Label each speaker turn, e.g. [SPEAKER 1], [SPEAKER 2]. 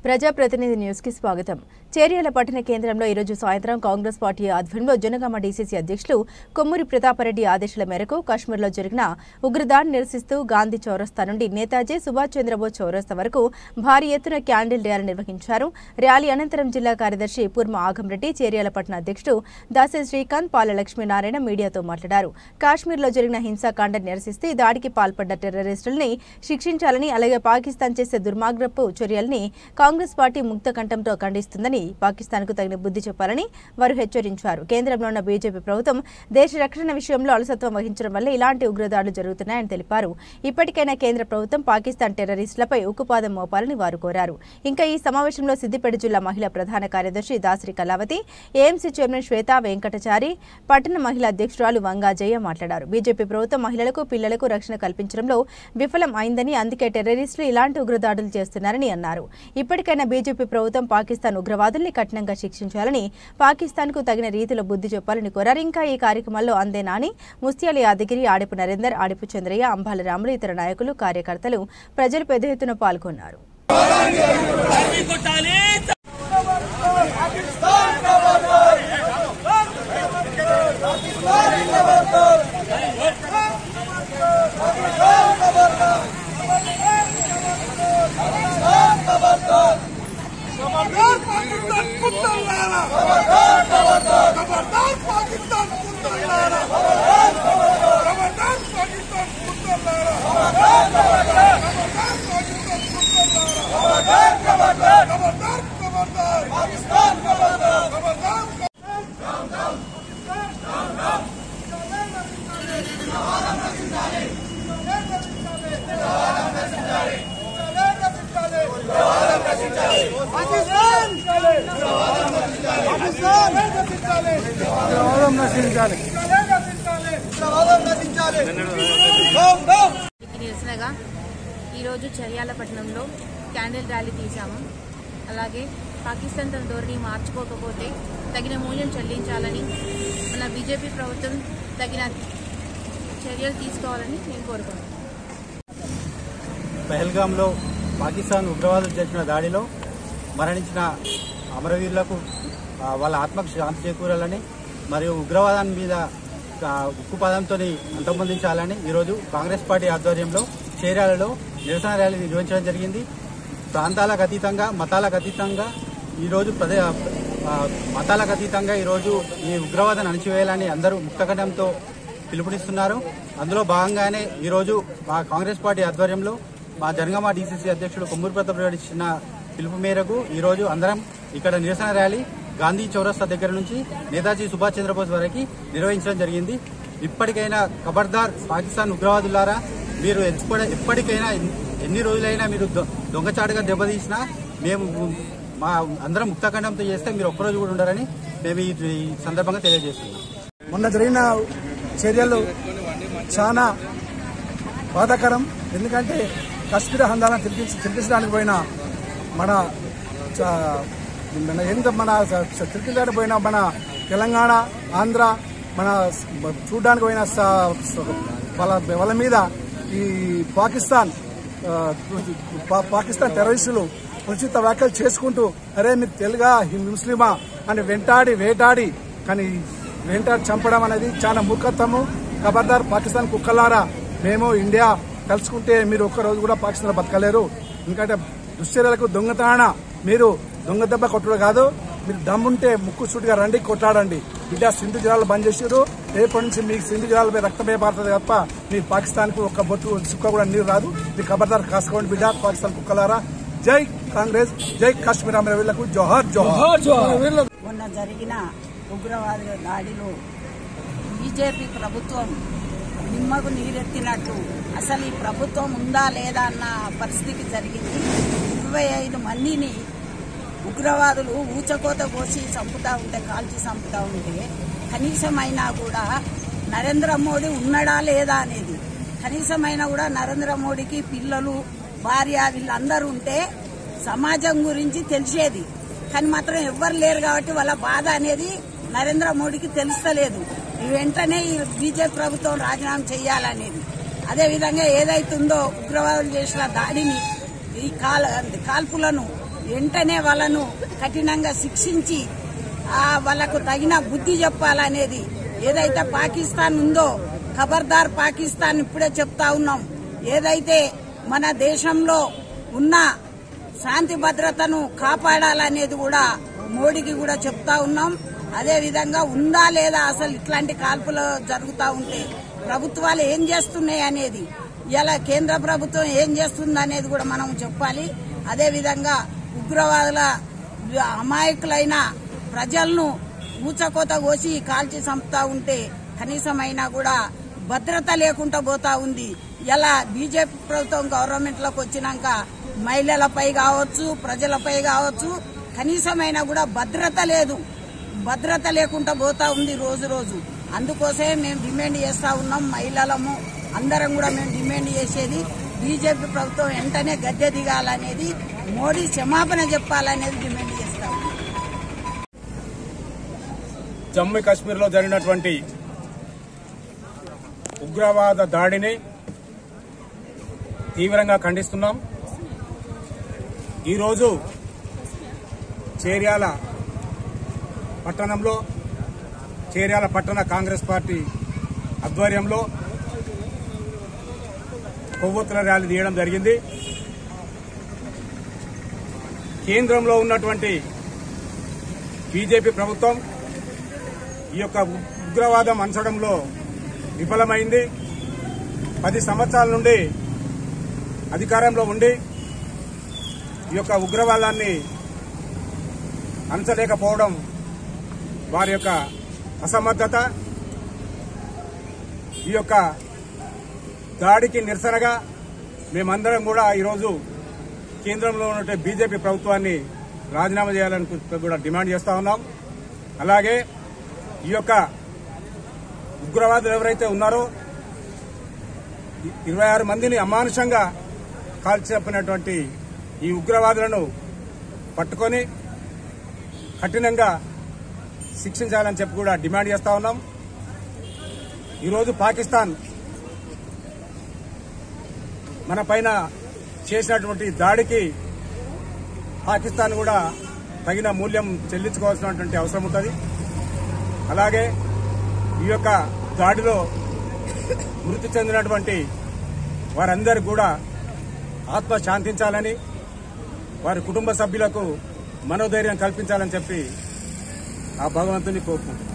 [SPEAKER 1] ప్రజాప్రతినిధి న్యూస్ కి స్వాగతం. చేర్యాల పట్టణ కేంద్రంలో ఈ రోజు సాయంత్రం కాంగ్రెస్ పార్టీ ఆధ్వర్యంలో జనగామ డీసీసీ అధ్యక్షులు కొమ్మూరి ప్రతాపరెడ్డి ఆదేశాల మేరకు కాశ్మీర్లో జరిగిన ఉగ్రదాడిని నిరసిస్తూ గాంధీ చౌరస్తా నుండి నేతాజీ సుభాష్ చంద్రబోస్ చౌరస్తా వరకు భారీ ఎత్తున క్యాండిల్ ర్యాలీ నిర్వహించారు. ర్యాలీ అనంతరం జిల్లా కార్యదర్శి పూర్మ ఆగంరెడ్డి, చేర్యాల పట్టణ అధ్యక్షుడు దాసే శ్రీకాంత్, పాల లక్ష్మీనారాయణ మీడియాతో మాట్లాడారు. కాశ్మీర్లో జరిగిన హింసాకాండను నిరసిస్తూ దాడికి పాల్పడ్డ టెర్రరిస్టుల్ని శిక్షించాలని, అలాగే పాకిస్తాన్ చేసే దుర్మార్గపు చర్యల్ని కాంగ్రెస్ పార్టీ ముక్త కంఠంతో ఖండిస్తుందని, పాకిస్తాన్కు తగిన బుద్ధి చెప్పాలని వారు హెచ్చరించారు. కేంద్రంలో ఉన్న బీజేపీ ప్రభుత్వం దేశ రక్షణ విషయంలో అలసత్వం వహించడం వల్ల ఇలాంటి ఉగ్రదాడులు జరుగుతున్నాయని తెలిపారు. ఇప్పటికైనా కేంద్ర ప్రభుత్వం పాకిస్తాన్ టెర్రరిస్టులపై ఉక్కుపాదం మోపాలని వారు కోరారు. ఇంకా ఈ సమావేశంలో సిద్దిపేట జిల్లా మహిళా ప్రధాన కార్యదర్శి దాసరి కళావతి, ఏఎంసీ చైర్మన్ శ్వేతా వెంకటచారి, పట్టణ మహిళా అధ్యక్షురాలు వంగాజయ్య మాట్లాడారు. బీజేపీ ప్రభుత్వం మహిళలకు, పిల్లలకు రక్షణ కల్పించడంలో విఫలం అయిందని, అందుకే టెర్రరిస్టులు ఇలాంటి ఉగ్రదాడులు చేస్తున్నారని అన్నారు. ఇప్పటికైనా బీజేపీ ప్రభుత్వం పాకిస్తాన్ ఉగ్రవాదుల్ని కఠినంగా శిక్షించాలని, పాకిస్తాన్కు తగిన రీతిలో బుద్ధి చెప్పాలని కోరారు. ఇంకా ఈ కార్యక్రమంలో అందే నాని, ముస్తియాల యాదగిరి, ఆడిపు నరేందర్, ఆడిపు చంద్రయ్య, అంబాల రాములు, ఇతర నాయకులు, కార్యకర్తలు, ప్రజలు పెద్ద ఎత్తున పాల్గొన్నారు.
[SPEAKER 2] నిరసనగా ఈరోజు చర్యాల పట్టణంలో క్యాండిల్ ర్యాలీ తీశాము. అలాగే పాకిస్తాన్ తన ధోరణి మార్చుకోకపోతే తగిన మూల్యం చెల్లించాలని, మన బీజేపీ ప్రభుత్వం తగిన చర్యలు తీసుకోవాలని నేను కోరుకుంటున్నాను.
[SPEAKER 3] పహల్గాంలో పాకిస్తాన్ ఉగ్రవాదులు చేసిన దాడిలో మరణించిన అమరవీరులకు వాళ్ళ ఆత్మకు శాంతి చేకూరాలని, మరియు ఉగ్రవాదాన్ని మీద ఉక్కుపాదంతో అంతమొందించాలని ఈరోజు కాంగ్రెస్ పార్టీ ఆధ్వర్యంలో చేర్యాలలో నిరసన ర్యాలీ నిర్వహించడం జరిగింది. ప్రాంతాలకు అతీతంగా, మతాలకు అతీతంగా ఈరోజు ఈ ఉగ్రవాదాన్ని అణచివేయాలని అందరూ ముక్తకంఠంతో పిలుపునిస్తున్నారు. అందులో భాగంగానే ఈరోజు మా కాంగ్రెస్ పార్టీ ఆధ్వర్యంలో మా జనగామ డీసీసీ అధ్యక్షుడు కొమ్మూరి ప్రతాపరెడ్డి ఇచ్చిన పిలుపు మేరకు ఈరోజు అందరం ఇక్కడ నిరసన ర్యాలీ గాంధీ చౌరస్తా దగ్గర నుంచి నేతాజీ సుభాష్ చంద్రబోస్ వరకు నిర్వహించడం జరిగింది. ఇప్పటికైనా ఖబర్దార్ పాకిస్తాన్ ఉగ్రవాదులారా, మీరు ఎప్పటికైనా ఎన్ని రోజులైనా మీరు దొంగచాటుగా దెబ్బతీసినా మేము మా అందరం ముక్తఖండంతో చేస్తే మీరు ఒక్కరోజు కూడా ఉండరని మేము ఈ సందర్భంగా తెలియజేస్తున్నాం.
[SPEAKER 4] మొన్న జరిగిన చర్యలు చాలా బాధాకరం. ఎందుకంటే కశ్మీర్ హందాలను తిరిగించడానికి పోయిన తిరిగించడానికి పోయిన మన తెలంగాణ, ఆంధ్ర, మన చూడడానికి పోయిన వాళ్ళ మీద ఈ పాకిస్తాన్ టెర్రరిస్టులు ఉచిత వ్యాఖ్యలు చేసుకుంటూ, అరే మీరు తెలుగా ముస్లిమా అని వేటాడి కానీ చంపడం అనేది చాలా మూర్ఖత్వము. ఖబర్దార్ పాకిస్తాన్ కుక్కలారా, మేము ఇండియా కలుసుకుంటే మీరు ఒక్కరోజు కూడా పాకిస్తాన్ బతకలేరు. ఎందుకంటే దుశ్చర్యలకు దొంగతనాన మీరు దొంగ దెబ్బ కొట్టడం కాదు, మీరు దమ్ముంటే ముక్కు సూటిగా రండి, కొట్లాడండి. బిడ్డ సింధు జలాలు బంద్ చేసారు. రేపటి నుంచి మీకు సింధు జలాలపై రక్తమే పారుతుంది తప్ప మీ పాకిస్తాన్ కు ఒక్క బొట్టు సుక్క కూడా నీరు రాదు. మీ ఖబర్దార్ కాసుకోండి బిడ్డ, పాకిస్తాన్ కుక్కలారా. జై కాంగ్రెస్, జై కాశ్మీర్ అమరవీరులకు జోహార్ జోహార్.
[SPEAKER 5] మొన్న జరిగిన ఉగ్రవాదుల దాడిలో బీజేపీ ప్రభుత్వం నిమ్మకు నీరెత్తినట్టు అసలు ఈ ప్రభుత్వం ఉందా లేదా అన్న పరిస్థితి జరిగింది. 25 మందిని ఉగ్రవాదులు ఊచకోత కోసి కాల్చి చంపుతా ఉంటే కనీసమైనా కూడా నరేంద్ర మోడీ ఉన్నాడా లేదా అనేది, కనీసమైనా కూడా నరేంద్ర మోడీకి పిల్లలు, భార్య వీళ్ళందరూ ఉంటే సమాజం గురించి తెలిసేది. కానీ మాత్రం ఎవ్వరు లేరు కాబట్టి వాళ్ళ బాధ అనేది నరేంద్ర మోడీకి తెలుస్తలేదు. వెంటనే ఈ బీజేపీ ప్రభుత్వం రాజీనామా చేయాలనేది. అదేవిధంగా ఏదైతుందో ఉగ్రవాదులు చేసిన దాడిని, ఈ కాల్పులను వెంటనే వాళ్ళను కఠినంగా శిక్షించి వాళ్లకు తగిన బుద్ధి చెప్పాలనేది ఏదైతే పాకిస్తాన్ ఉందో ఖబర్దార్ పాకిస్తాన్ ఇప్పుడే చెప్తా ఉన్నాం. ఏదైతే మన దేశంలో ఉన్న శాంతి భద్రతను కాపాడాలనేది కూడా మోడీకి కూడా చెప్తా ఉన్నాం. అదే విధంగా ఉందా లేదా అసలు ఇట్లాంటి కాల్పులు జరుగుతూ ఉంటే ప్రభుత్వాలు ఏం చేస్తున్నాయి అనేది, ఇలా కేంద్ర ప్రభుత్వం ఏం చేస్తుంది అనేది కూడా మనం చెప్పాలి. అదే విధంగా ఉగ్రవాదుల అమాయకులైన ప్రజలను ఊచకోత కోసి కాల్చి చంపుతా ఉంటే కనీసమైనా కూడా భద్రత లేకుండా పోతా ఉంది. ఇలా బీజేపీ ప్రభుత్వం గవర్నమెంట్లోకి వచ్చినాక మహిళలపై కావచ్చు, ప్రజలపై కావచ్చు, కనీసమైనా కూడా భద్రత లేదు. భద్రత లేకుండా పోతా ఉంది రోజు రోజు. అందుకోసమే మేము డిమాండ్ చేస్తా ఉన్నాం. మహిళలము అందరం కూడా మేము డిమాండ్ చేసేది బీజేపీ ప్రభుత్వం వెంటనే గద్దె దిగాలనేది, మోడీ క్షమాపణ చెప్పాలనేది డిమాండ్ చేస్తా ఉన్నాం.
[SPEAKER 6] జమ్మూ కాశ్మీర్లో జరిగినటువంటి ఉగ్రవాద దాడిని తీవ్రంగా ఖండిస్తున్నాం. ఈరోజు చేర్యాల పట్టణ కాంగ్రెస్ పార్టీ ఆధ్వర్యంలో కొవ్వొత్తుల ర్యాలీ తీయడం జరిగింది. కేంద్రంలో ఉన్నటువంటి బీజేపీ ప్రభుత్వం ఈ యొక్క ఉగ్రవాదం అంచడంలో విఫలమైంది. 10 సంవత్సరాల నుండి అధికారంలో ఉండి ఈ యొక్క ఉగ్రవాదాన్ని అంచలేకపోవడం వారి యొక్క అసమర్థత. ఈ యొక్క దాడికి నిరసనగా మేమందరం కూడా ఈరోజు కేంద్రంలో ఉన్న బీజేపీ ప్రభుత్వాన్ని రాజీనామా చేయాలని కూడా డిమాండ్ చేస్తా ఉన్నాం. అలాగే ఈ యొక్క ఉగ్రవాదులు ఎవరైతే ఉన్నారో 26 మందిని అమానుషంగా కాల్చి చంపినటువంటి ఈ ఉగ్రవాదులను పట్టుకొని కఠినంగా శిక్షించాలని చెప్పి కూడా డిమాండ్ చేస్తా ఉన్నాం. ఈరోజు పాకిస్తాన్ మన పైన చేసినటువంటి దాడికి పాకిస్తాన్ కూడా తగిన మూల్యం చెల్లించుకోవాల్సినటువంటి అవసరం ఉంటుంది. అలాగే ఈ యొక్క దాడిలో మృతి చెందినటువంటి వారందరికీ కూడా ఆత్మ శాంతించాలని, వారి కుటుంబ సభ్యులకు మనోధైర్యం కల్పించాలని చెప్పి ఆ భగవంతుని కోరుకుంటున్నాను.